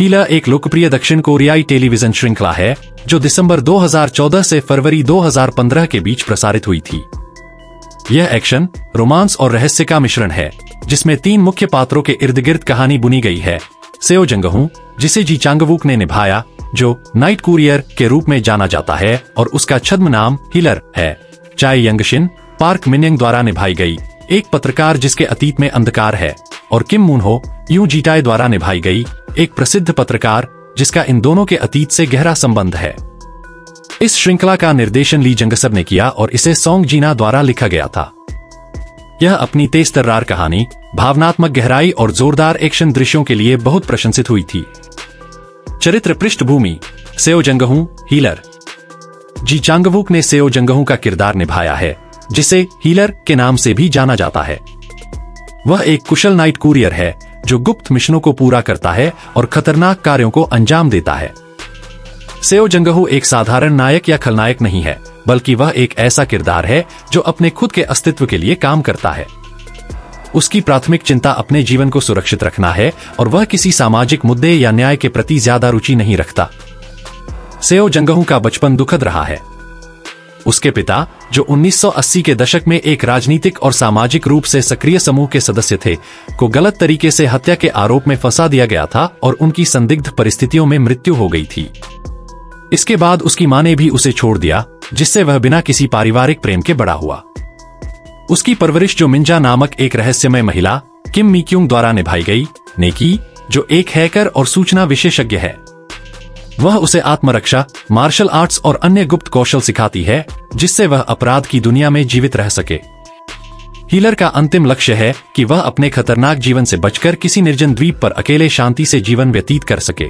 Healer एक लोकप्रिय दक्षिण कोरियाई टेलीविजन श्रृंखला है जो दिसंबर 2014 से फरवरी 2015 के बीच प्रसारित हुई थी। यह एक्शन, रोमांस और रहस्य का मिश्रण है जिसमें 3 मुख्य पात्रों के इर्द गिर्द कहानी बुनी गई है। सेओ जंगहू, जिसे जी चांग-वूक ने निभाया, जो नाइट कुरियर के रूप में जाना जाता है और उसका छद्म नाम हीलर है। चाय यंगशिन, पार्क मिन-यंग द्वारा निभाई गई एक पत्रकार जिसके अतीत में अंधकार है, और किम मून-हो, यूं जी-टाई द्वारा निभाई गई एक प्रसिद्ध पत्रकार जिसका इन दोनों के अतीत से गहरा संबंध है। इस श्रृंखला का निर्देशन ली जंगसर ने किया और इसे सोंग जीना द्वारा लिखा गया था। यह अपनी तेज-तर्रार कहानी, भावनात्मक गहराई और जोरदार एक्शन दृश्यों के लिए बहुत प्रशंसित हुई थी। चरित्र पृष्ठभूमि: सेओ जंगहू, हीलर। जी चांग-वूक ने सेओ जंगहू का किरदार निभाया है, जिसे हीलर के नाम से भी जाना जाता है। वह एक कुशल नाइट कुरियर है जो गुप्त मिशनों को पूरा करता है और खतरनाक कार्यों को अंजाम देता है। सेओ जंगहू एक साधारण नायक या खलनायक नहीं है, बल्कि वह एक ऐसा किरदार है जो अपने खुद के अस्तित्व के लिए काम करता है। उसकी प्राथमिक चिंता अपने जीवन को सुरक्षित रखना है और वह किसी सामाजिक मुद्दे या न्याय के प्रति ज्यादा रुचि नहीं रखता। सेओ जंगहू का बचपन दुखद रहा है। उसके पिता, जो 1980 के दशक में एक राजनीतिक और सामाजिक रूप से सक्रिय समूह के सदस्य थे, को गलत तरीके से हत्या के आरोप में फंसा दिया गया था और उनकी संदिग्ध परिस्थितियों में मृत्यु हो गई थी। इसके बाद उसकी मां ने भी उसे छोड़ दिया, जिससे वह बिना किसी पारिवारिक प्रेम के बड़ा हुआ। उसकी परवरिश जो मिंजा नामक एक रहस्यमय महिला किम मी-क्यूंग द्वारा निभाई गई ने की, जो एक हैकर और सूचना विशेषज्ञ है। वह उसे आत्मरक्षा, मार्शल आर्ट्स और अन्य गुप्त कौशल सिखाती है, जिससे वह अपराध की दुनिया में जीवित रह सके। हीलर का अंतिम लक्ष्य है कि वह अपने खतरनाक जीवन से बचकर किसी निर्जन द्वीप पर अकेले शांति से जीवन व्यतीत कर सके।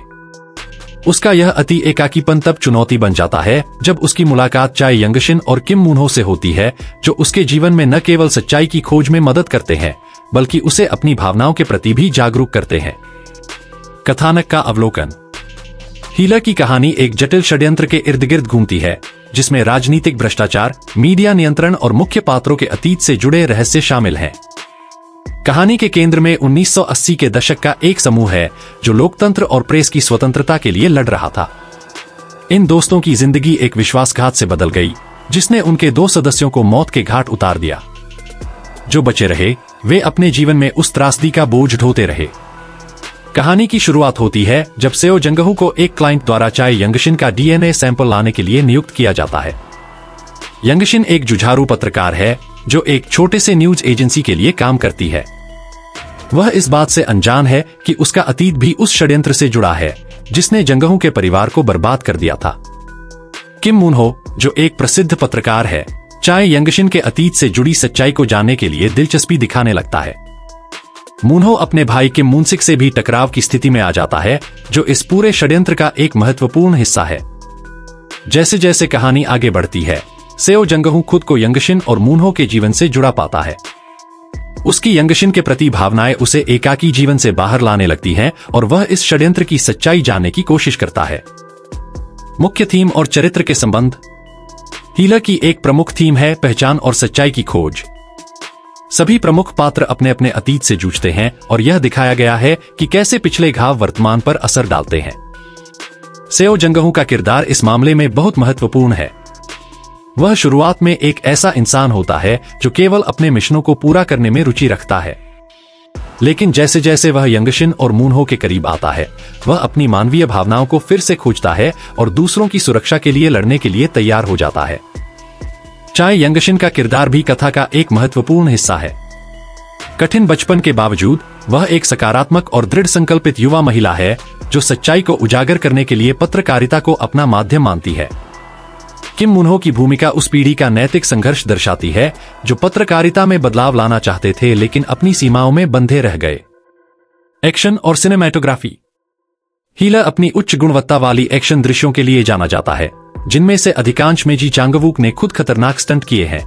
उसका यह अति एकाकीपन तब चुनौती बन जाता है जब उसकी मुलाकात चाय यंगशिन और किम मून-हो से होती है, जो उसके जीवन में न केवल सच्चाई की खोज में मदद करते हैं, बल्कि उसे अपनी भावनाओं के प्रति भी जागरूक करते हैं। कथानक का अवलोकन: हीलर की कहानी एक जटिल षड्यंत्र के इर्द गिर्द घूमती है, जिसमें राजनीतिक भ्रष्टाचार, मीडिया नियंत्रण और मुख्य पात्रों के अतीत से जुड़े रहस्य शामिल हैं। कहानी के केंद्र में 1980 के दशक का एक समूह है जो लोकतंत्र और प्रेस की स्वतंत्रता के लिए लड़ रहा था। इन दोस्तों की जिंदगी एक विश्वासघात से बदल गई, जिसने उनके 2 सदस्यों को मौत के घाट उतार दिया। जो बचे रहे, वे अपने जीवन में उस त्रासदी का बोझ ढोते रहे। कहानी की शुरुआत होती है जब सेओ जंगहू को एक क्लाइंट द्वारा चाय यंगशिन का डीएनए सैंपल लाने के लिए नियुक्त किया जाता है। यंगशिन एक जुझारू पत्रकार है जो एक छोटे से न्यूज एजेंसी के लिए काम करती है। वह इस बात से अनजान है कि उसका अतीत भी उस षड्यंत्र से जुड़ा है जिसने जंगहू के परिवार को बर्बाद कर दिया था। किम मून-हो, जो एक प्रसिद्ध पत्रकार है, चाय यंगशिन के अतीत से जुड़ी सच्चाई को जानने के लिए दिलचस्पी दिखाने लगता है। मून-हो अपने भाई किम मून-सिक से भी टकराव की स्थिति में आ जाता है, जो इस पूरे षड्यंत्र का एक महत्वपूर्ण हिस्सा है। जैसे जैसे कहानी आगे बढ़ती है, सेओ जंगहू खुद को यंगशिन और मून-हो के जीवन से जुड़ा पाता है। उसकी यंगशिन के प्रति भावनाएं उसे एकाकी जीवन से बाहर लाने लगती हैं और वह इस षड्यंत्र की सच्चाई जानने की कोशिश करता है। मुख्य थीम और चरित्र के संबंध: हीलर की एक प्रमुख थीम है पहचान और सच्चाई की खोज। सभी प्रमुख पात्र अपने अपने अतीत से जूझते हैं और यह दिखाया गया है कि कैसे पिछले घाव वर्तमान पर असर डालते हैं। सेओ जंगहू का किरदार इस मामले में बहुत महत्वपूर्ण है। वह शुरुआत में एक ऐसा इंसान होता है जो केवल अपने मिशनों को पूरा करने में रुचि रखता है, लेकिन जैसे जैसे वह यंगशिन और मून-हो के करीब आता है, वह अपनी मानवीय भावनाओं को फिर से खोजता है और दूसरों की सुरक्षा के लिए लड़ने के लिए तैयार हो जाता है। चाय यंगशिन का किरदार भी कथा का एक महत्वपूर्ण हिस्सा है। कठिन बचपन के बावजूद वह एक सकारात्मक और दृढ़ संकल्पित युवा महिला है जो सच्चाई को उजागर करने के लिए पत्रकारिता को अपना माध्यम मानती है। किम मून-हो की भूमिका उस पीढ़ी का नैतिक संघर्ष दर्शाती है जो पत्रकारिता में बदलाव लाना चाहते थे लेकिन अपनी सीमाओं में बंधे रह गए। एक्शन और सिनेमैटोग्राफी: हीलर अपनी उच्च गुणवत्ता वाली एक्शन दृश्यों के लिए जाना जाता है, जिनमें से अधिकांश में जी चांग-वूक ने खुद खतरनाक स्टंट किए हैं।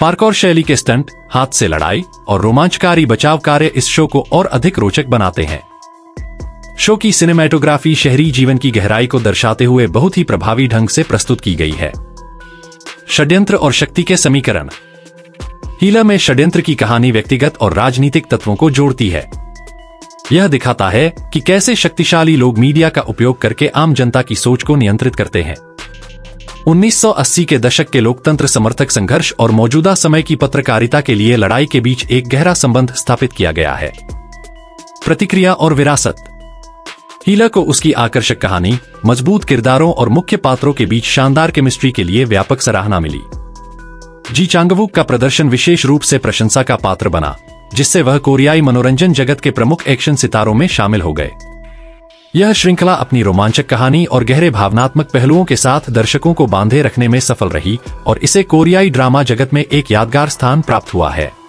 पार्कोर शैली के स्टंट, हाथ से लड़ाई और रोमांचकारी बचाव कार्य इस शो को और अधिक रोचक बनाते हैं। शो की सिनेमैटोग्राफी शहरी जीवन की गहराई को दर्शाते हुए बहुत ही प्रभावी ढंग से प्रस्तुत की गई है। षड्यंत्र और शक्ति के समीकरण: हीलर में षड्यंत्र की कहानी व्यक्तिगत और राजनीतिक तत्वों को जोड़ती है। यह दिखाता है कि कैसे शक्तिशाली लोग मीडिया का उपयोग करके आम जनता की सोच को नियंत्रित करते हैं। 1980 के दशक के लोकतंत्र समर्थक संघर्ष और मौजूदा समय की पत्रकारिता के लिए लड़ाई के बीच एक गहरा संबंध स्थापित किया गया है। प्रतिक्रिया और विरासत। हीलर को उसकी आकर्षक कहानी, मजबूत किरदारों और मुख्य पात्रों के बीच शानदार केमिस्ट्री के लिए व्यापक सराहना मिली। जी चांग-वुक का प्रदर्शन विशेष रूप से प्रशंसा का पात्र बना, जिससे वह कोरियाई मनोरंजन जगत के प्रमुख एक्शन सितारों में शामिल हो गए। यह श्रृंखला अपनी रोमांचक कहानी और गहरे भावनात्मक पहलुओं के साथ दर्शकों को बांधे रखने में सफल रही और इसे कोरियाई ड्रामा जगत में एक यादगार स्थान प्राप्त हुआ है।